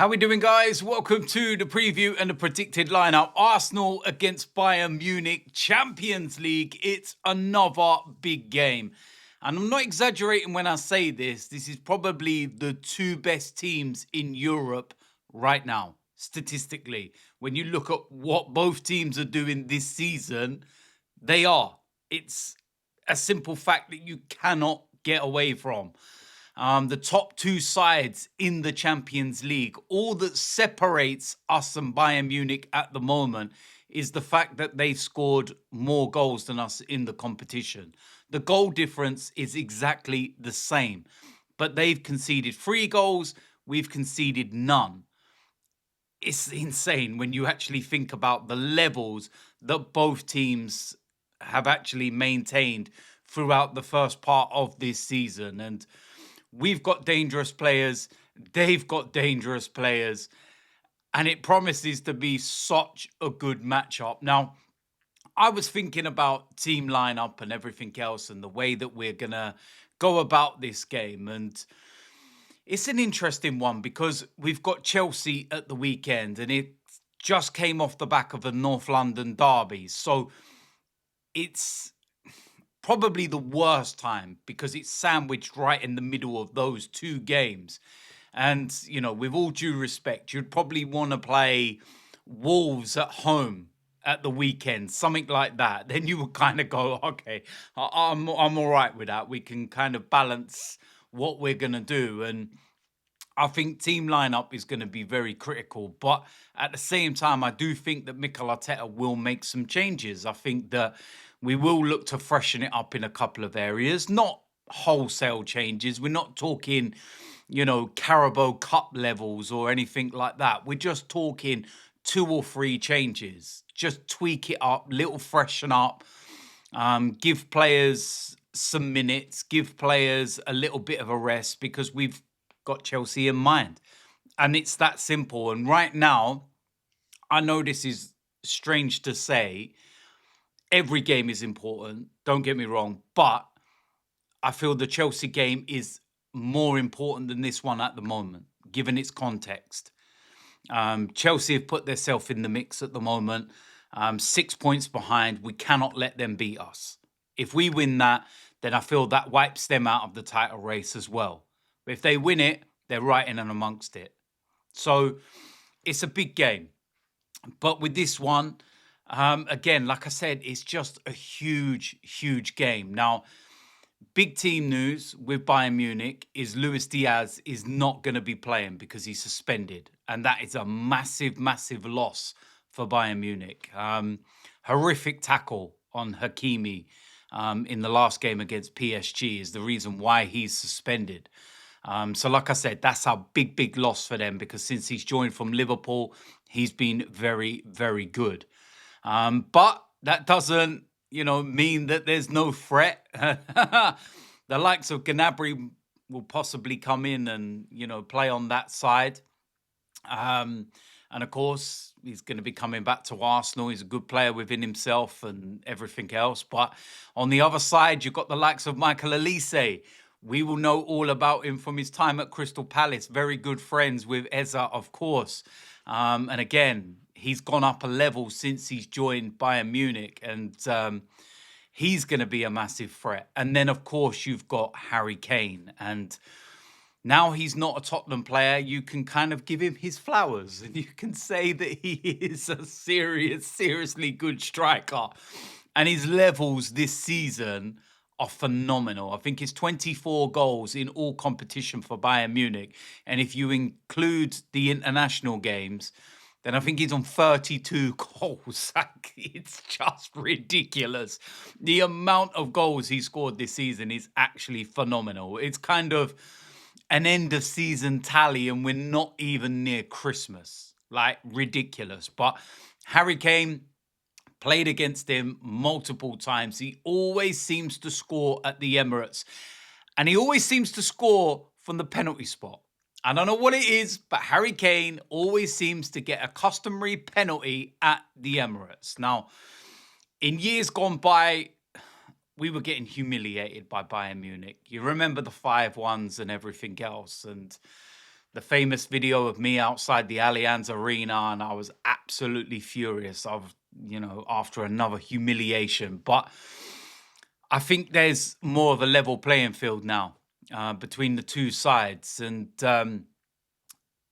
How we doing, guys? Welcome to the preview and the predicted lineup. Arsenal against Bayern Munich, Champions League. It's another big game. And I'm not exaggerating when I say this. This is probably the two best teams in Europe right now, statistically. When you look at what both teams are doing this season, they are. It's a simple fact that you cannot get away from. The top two sides in the Champions League. All that separates us and Bayern Munich at the moment is the fact that they've scored more goals than us in the competition. The goal difference is exactly the same, but they've conceded 3 goals, we've conceded none. It's insane when you actually think about the levels that both teams have actually maintained throughout the first part of this season. And we've got dangerous players, they've got dangerous players, and it promises to be such a good matchup. Now, I was thinking about team lineup and everything else and the way that we're going to go about this game. And it's an interesting one because we've got Chelsea at the weekend and it just came off the back of the North London derby. So it's probably the worst time because it's sandwiched right in the middle of those two games. And, you know, with all due respect, you'd probably want to play Wolves at home at the weekend, something like that. Then you would kind of go, okay, I'm all right with that. We can kind of balance what we're going to do. And I think team lineup is going to be very critical. But at the same time, I do think that Mikel Arteta will make some changes. I think that we will look to freshen it up in a couple of areas, not wholesale changes. We're not talking, you know, Carabao Cup levels or anything like that. We're just talking 2 or 3 changes. Just tweak it up, little freshen up, give players some minutes, give players a little bit of a rest because we've got Chelsea in mind. And it's that simple. And right now, I know this is strange to say, every game is important, don't get me wrong, but I feel the Chelsea game is more important than this one at the moment, given its context. Chelsea have put themselves in the mix at the moment, 6 points behind. We cannot let them beat us. If we win that, then I feel that wipes them out of the title race as well. But if they win it, they're right in and amongst it. So it's a big game. But with this one, again, like I said, it's just a huge, huge game. Now, big team news with Bayern Munich is Luis Diaz is not going to be playing because he's suspended. And that is a massive, massive loss for Bayern Munich. Horrific tackle on Hakimi in the last game against PSG is the reason why he's suspended. So like I said, that's a big, big loss for them because since he's joined from Liverpool, he's been very, very good. But that doesn't, mean that there's no threat. The likes of Gnabry will possibly come in and, play on that side. And of course, he's going to be coming back to Arsenal. He's a good player within himself and everything else. But on the other side, you've got the likes of Michael Olise. We will know all about him from his time at Crystal Palace. Very good friends with Eza, of course. And again, he's gone up a level since he's joined Bayern Munich. And he's going to be a massive threat. And then, of course, you've got Harry Kane. And now he's not a Tottenham player. You can kind of give him his flowers. And you can say that he is a seriously good striker. And his levels this season are phenomenal. I think it's 24 goals in all competition for Bayern Munich. And if you include the international games, then I think he's on 32 goals. It's just ridiculous. The amount of goals he scored this season is actually phenomenal. It's kind of an end of season tally and we're not even near Christmas. Like, ridiculous. But Harry Kane played against him multiple times. He always seems to score at the Emirates. And he always seems to score from the penalty spot. I don't know what it is, but Harry Kane always seems to get a customary penalty at the Emirates. Now, in years gone by, we were getting humiliated by Bayern Munich. You remember the 5-1s and everything else. And the famous video of me outside the Allianz Arena, and I was absolutely furious. I was, after another humiliation. But I think there's more of a level playing field now between the two sides. And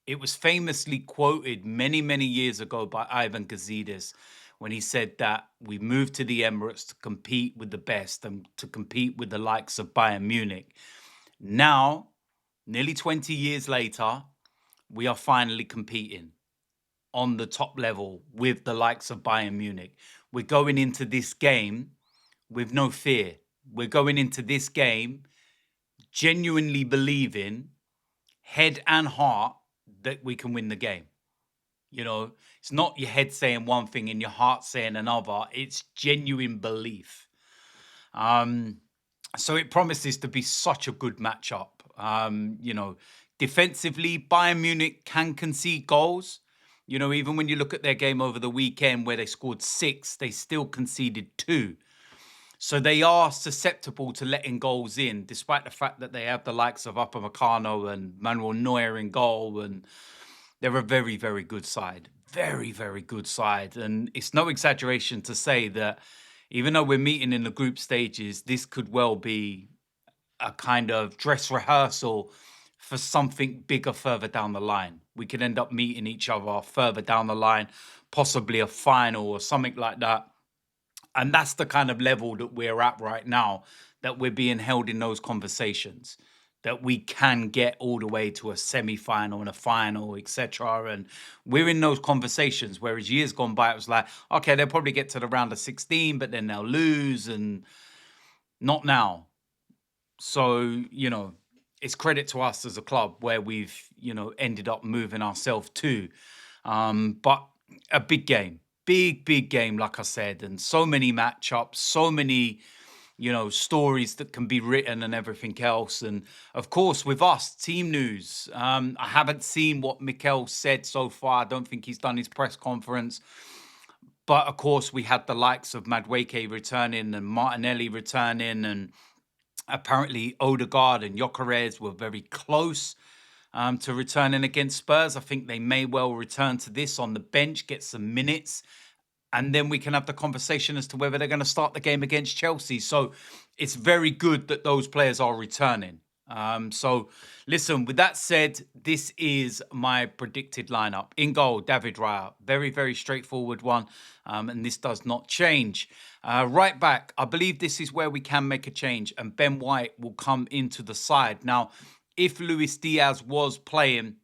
it was famously quoted many, many years ago by Ivan Gazidis when he said that we moved to the Emirates to compete with the best and to compete with the likes of Bayern Munich. Now, nearly 20 years later, we are finally competing on the top level with the likes of Bayern Munich. We're going into this game with no fear. We're going into this game genuinely believing, head and heart, that we can win the game. It's not your head saying one thing and your heart saying another. It's genuine belief. So it promises to be such a good matchup. Defensively, Bayern Munich can concede goals. Even when you look at their game over the weekend where they scored 6, they still conceded 2. So they are susceptible to letting goals in, despite the fact that they have the likes of Upamecano and Manuel Neuer in goal. And they're a very, very good side. Very, very good side. And it's no exaggeration to say that even though we're meeting in the group stages, this could well be a kind of dress rehearsal for something bigger further down the line. We could end up meeting each other further down the line, possibly a final or something like that. And that's the kind of level that we're at right now, that we're being held in those conversations, that we can get all the way to a semi-final and a final, etc. And we're in those conversations, whereas years gone by, it was like, okay, they'll probably get to the round of 16, but then they'll lose, and not now. So, it's credit to us as a club where we've, ended up moving ourselves to. But a big game. Big game, like I said, and so many matchups, so many, stories that can be written and everything else. And of course, with us, team news. I haven't seen what Mikel said so far. I don't think he's done his press conference. But of course, we had the likes of Madueke returning and Martinelli returning, and apparently Odegaard and Gyökeres were very close to returning against Spurs. I think they may well return to this on the bench, get some minutes, and then we can have the conversation as to whether they're going to start the game against Chelsea. So it's very good that those players are returning. So listen, with that said, this is my predicted lineup. In goal, David Raya. Very, very straightforward one. And this does not change. Right back, I believe this is where we can make a change, and Ben White will come into the side. Now, if Luis Diaz was playing,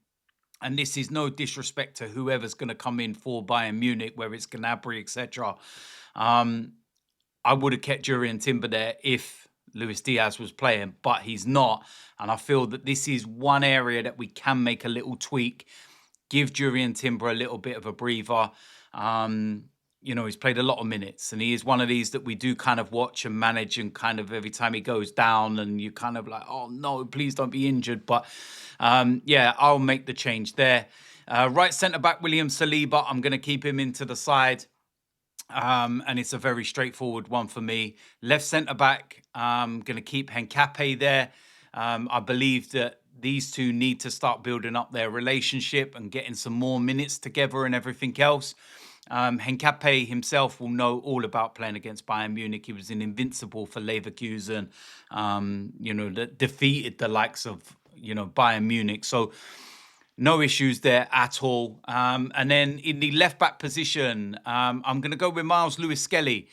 and this is no disrespect to whoever's going to come in for Bayern Munich, whether it's Gnabry, etc., I would have kept Jurrien Timber there if Luis Diaz was playing, but he's not. And I feel that this is one area that we can make a little tweak, give Jurrien Timber a little bit of a breather. He's played a lot of minutes, and he is one of these that we do kind of watch and manage, and kind of every time he goes down and you kind of like, oh no, please don't be injured. But I'll make the change there. Right centre-back, William Saliba, I'm going to keep him into the side. And it's a very straightforward one for me. Left centre-back, I'm going to keep Henkape there. I believe that these two need to start building up their relationship and getting some more minutes together and everything else. Henkape himself will know all about playing against Bayern Munich. He was an invincible for Leverkusen, that defeated the likes of, Bayern Munich. So no issues there at all. And then in the left-back position, I'm going to go with Miles Lewis-Skelly.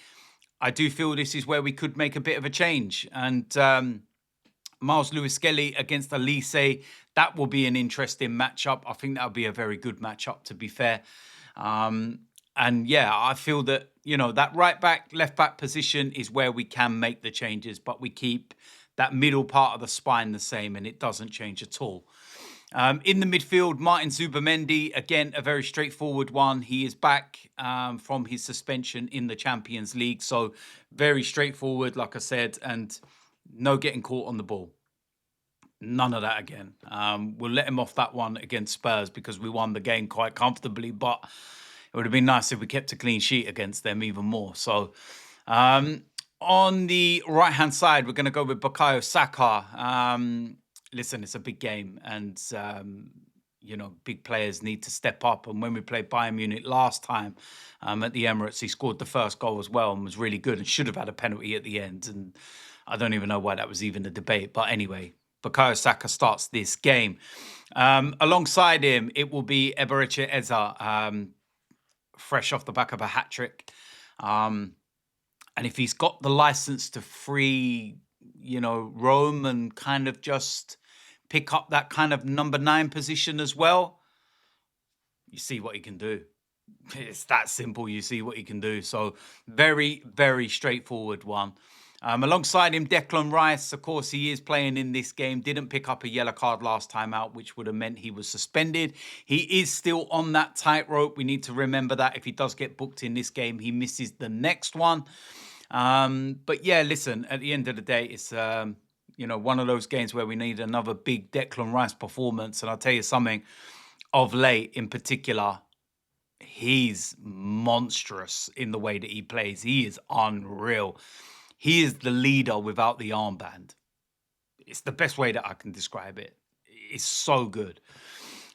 I do feel this is where we could make a bit of a change. And Miles Lewis-Skelly against Elise, that will be an interesting matchup. I think that'll be a very good matchup, to be fair. I feel that, that right-back, left-back position is where we can make the changes, but we keep that middle part of the spine the same, and it doesn't change at all. In the midfield, Martin Zubimendi, again, a very straightforward one. He is back from his suspension in the Champions League. So very straightforward, like I said, and no getting caught on the ball. None of that again. We'll let him off that one against Spurs because we won the game quite comfortably, but it would have been nice if we kept a clean sheet against them even more. So on the right-hand side, we're going to go with Bukayo Saka. Listen, it's a big game, and you know, big players need to step up. And when we played Bayern Munich last time at the Emirates, he scored the first goal as well and was really good and should have had a penalty at the end. And I don't even know why that was even a debate. But anyway, Bukayo Saka starts this game. Alongside him, it will be Eberechi Eza, fresh off the back of a hat-trick. And if he's got the license to free, you know, roam and kind of just pick up that kind of number 9 position as well, you see what he can do. It's that simple. You see what he can do. So very, very straightforward one. Alongside him, Declan Rice, of course, he is playing in this game. Didn't pick up a yellow card last time out, which would have meant he was suspended. He is still on that tightrope. We need to remember that if he does get booked in this game, he misses the next one. But yeah, listen, at the end of the day, it's, you know, one of those games where we need another big Declan Rice performance. And I'll tell you something, of late in particular, he's monstrous in the way that he plays. He is unreal. He is the leader without the armband. It's the best way that I can describe it. It's so good.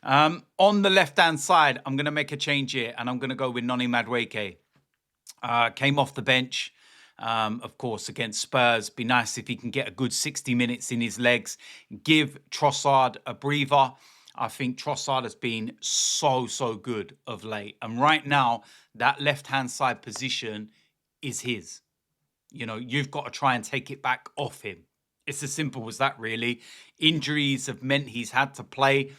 On the left-hand side, I'm going to make a change here, and I'm going to go with Noni Madueke. Came off the bench, of course, against Spurs. Be nice if he can get a good 60 minutes in his legs. Give Trossard a breather. I think Trossard has been so good of late. And right now, that left-hand side position is his. You know, you've got to try and take it back off him. It's as simple as that, really. Injuries have meant he's had to play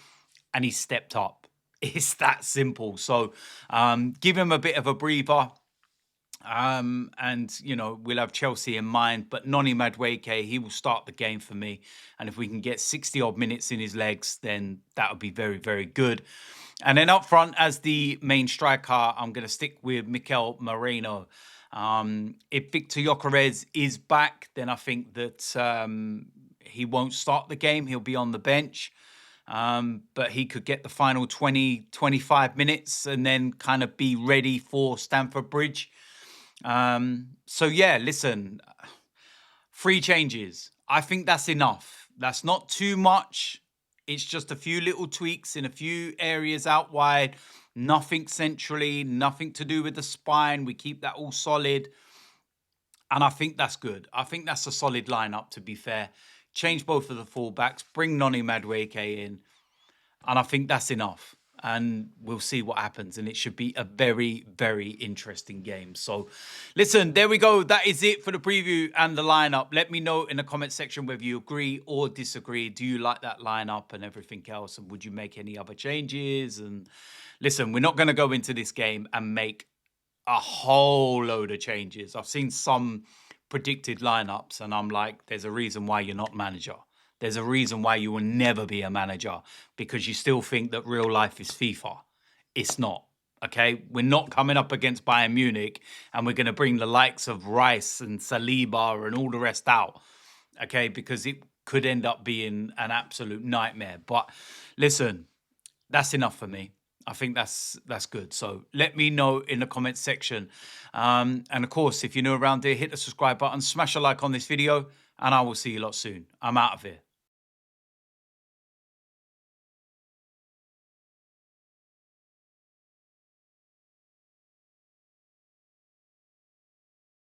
and he's stepped up. It's that simple. So give him a bit of a breather. And, you know, we'll have Chelsea in mind. But Noni Madueke, he will start the game for me. And if we can get 60-odd minutes in his legs, then that would be very, very good. And then up front, as the main striker, I'm going to stick with Mikel Merino. If Victor Gyökeres is back, then I think that he won't start the game. He'll be on the bench. But he could get the final 20, 25 minutes and then kind of be ready for Stamford Bridge. So, yeah, listen, 3 changes. I think that's enough. That's not too much. It's just a few little tweaks in a few areas out wide. Nothing centrally, nothing to do with the spine. We keep that all solid. And I think that's good. I think that's a solid lineup, to be fair. Change both of the fullbacks, bring Noni Madueke in. And I think that's enough. And we'll see what happens. And it should be a very, very interesting game. So, listen, there we go. That is it for the preview and the lineup. Let me know in the comment section whether you agree or disagree. Do you like that lineup and everything else? And would you make any other changes? And listen, we're not going to go into this game and make a whole load of changes. I've seen some predicted lineups and I'm like, there's a reason why you're not manager. There's a reason why you will never be a manager, because you still think that real life is FIFA. It's not, okay? We're not coming up against Bayern Munich and we're going to bring the likes of Rice and Saliba and all the rest out, okay? Because it could end up being an absolute nightmare. But listen, that's enough for me. I think that's good. So let me know in the comment section. And of course, if you're new around here, hit the subscribe button, smash a like on this video, and I will see you lot soon. I'm out of here.